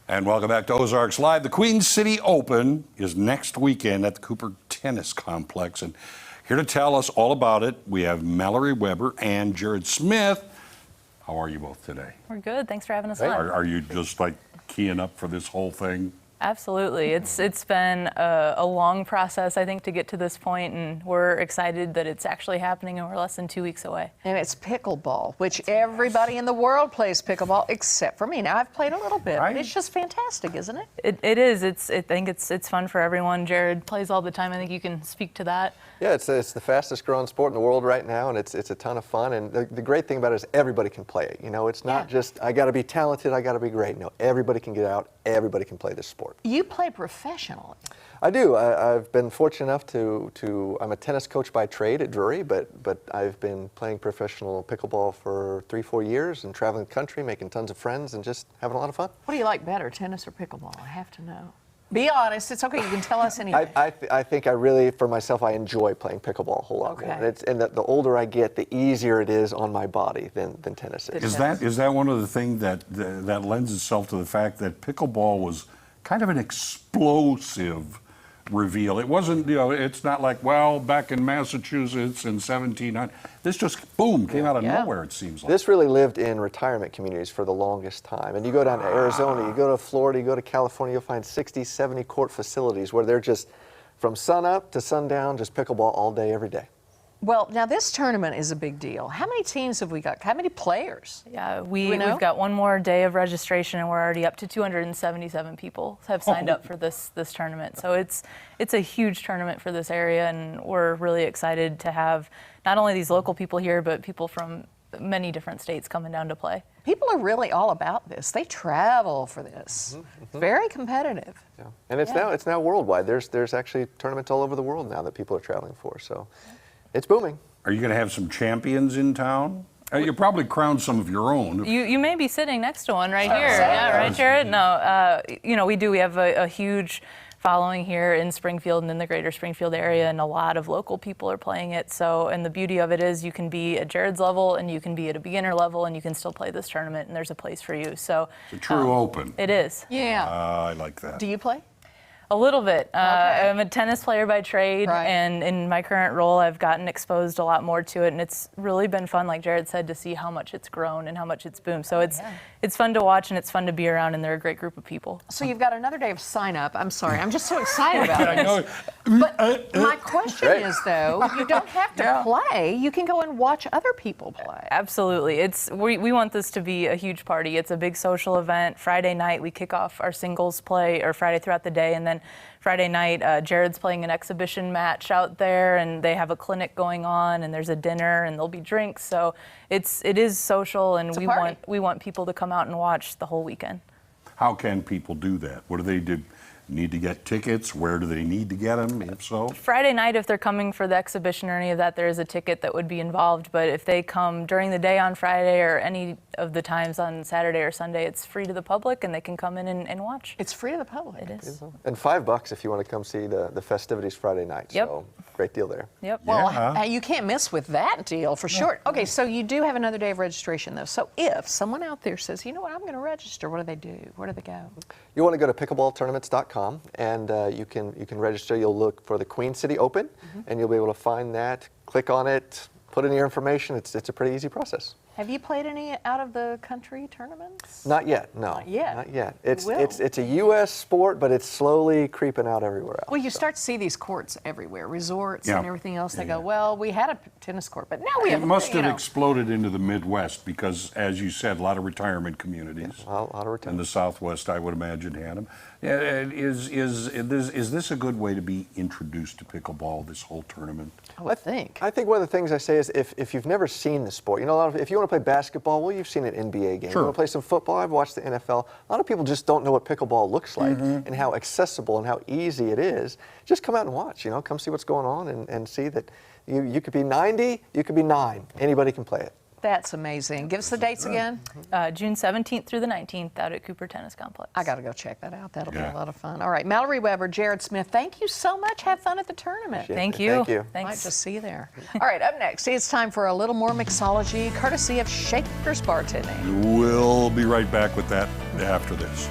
And welcome back to Ozarks Live. The Queen City Open is next weekend at the Cooper Tennis Complex. And here to tell us all about it, we have Mallory Weber and Jared Smith. How are you both today? We're good. Thanks for having us on. Are you just like keying up for this whole thing? Absolutely. It's been a long process, I think, to get to this point, and we're excited that it's actually happening, and we're less than 2 weeks away. And it's pickleball, which everybody in the world plays pickleball except for me. Now, I've played a little bit, but it's just fantastic, isn't it? It is. I think it's fun for everyone. Jared plays all the time. I think you can speak to that. Yeah, it's the fastest growing sport in the world right now, and it's a ton of fun. And the great thing about it is everybody can play it. You know, it's not just, I got to be talented, I got to be great. No, everybody can get out, everybody can play this sport. You play professionally. I do. I've been fortunate enough to I'm a tennis coach by trade at Drury, but I've been playing professional pickleball for 3-4 years and traveling the country, making tons of friends, and just having a lot of fun. What do you like better, tennis or pickleball? I have to know. Be honest. It's okay. You can tell us anything. I think I really, for myself, I enjoy playing pickleball a whole lot more. And the older I get, the easier it is on my body than tennis is. Is that one of the things that lends itself to the fact that pickleball was kind of an explosive reveal? It wasn't, you know, it's not like, well, back in Massachusetts in 1700, this just, boom, came out of nowhere, it seems like. This really lived in retirement communities for the longest time. And you go down to Arizona, you go to Florida, you go to California, you'll find 60, 70 court facilities where they're just, from sun up to sundown, just pickleball all day, every day. Well, now this tournament is a big deal. How many teams have we got? How many players? Yeah, we've got one more day of registration, and we're already up to 277 people have signed up for this tournament. So it's a huge tournament for this area, and we're really excited to have not only these local people here, but people from many different states coming down to play. People are really all about this. They travel for this. Very competitive. Yeah. And it's now worldwide. There's actually tournaments all over the world now that people are traveling for. So. It's booming. Are you going to have some champions in town? You'll probably crown some of your own. You may be sitting next to one right here. Yeah, right, Jared? No, you know, we do. We have a huge following here in Springfield and in the greater Springfield area, and a lot of local people are playing it. So, and the beauty of it is you can be at Jared's level and you can be at a beginner level and you can still play this tournament, and there's a place for you. So it's a true open. It is. Yeah. I like that. Do you play? A little bit. I'm a tennis player by trade, and in my current role, I've gotten exposed a lot more to it, and it's really been fun, like Jared said, to see how much it's grown and how much it's boomed. So it's fun to watch, and it's fun to be around, and they're a great group of people. So you've got another day of sign up. I'm sorry, I'm just so excited about it. But my question is, though, you don't have to play. You can go and watch other people play. Absolutely. We want this to be a huge party. It's a big social event. Friday night, we kick off our singles play, or Friday throughout the day, and then Friday night, Jared's playing an exhibition match out there, and they have a clinic going on, and there's a dinner, and there'll be drinks. So it is social, and we want people to come out and watch the whole weekend. How can people do that? What do they do? Need to get tickets? Where do they need to get them, if so? Friday night, if they're coming for the exhibition or any of that, there is a ticket that would be involved. But if they come during the day on Friday or any of the times on Saturday or Sunday, it's free to the public, and they can come in and watch. It's free to the public. It is. And $5 if you want to come see the festivities Friday night. Yep. So great deal there. Yep. Well, you can't miss with that deal for sure. Okay, so you do have another day of registration, though. So if someone out there says, you know what, I'm going to register, what do they do? Where do they go? You want to go to pickleballtournaments.com, and you can register. You'll look for the Queen City Open, and you'll be able to find that. Click on it, put in your information. It's a pretty easy process. Have you played any out-of-the-country tournaments? Not yet, no. Not yet? Not yet. It's a U.S. sport, but it's slowly creeping out everywhere else. Well, you start to see these courts everywhere, resorts and everything else. They go, well, we had a tennis court, but now we have. It must have exploded into the Midwest because, as you said, a lot of retirement communities. A lot of retirement. And the Southwest, I would imagine, had them. Is this a good way to be introduced to pickleball, this whole tournament? I would think. I think one of the things I say is if you've never seen the sport, you know, if you want to play basketball, well, you've seen an NBA game. Sure. You want to play some football, I've watched the NFL. A lot of people just don't know what pickleball looks like and how accessible and how easy it is. Just come out and watch, you know, come see what's going on and see that you could be 90, you could be 9. Anybody can play it. That's amazing. Give us the dates again. June 17th through the 19th out at Cooper Tennis Complex. I got to go check that out. That'll be a lot of fun. All right, Mallory Weber, Jared Smith, thank you so much. Have fun at the tournament. Thank you. Thank you. Might just see you there. All right, up next, it's time for a little more mixology, courtesy of Shaker's Bartending. We'll be right back with that after this.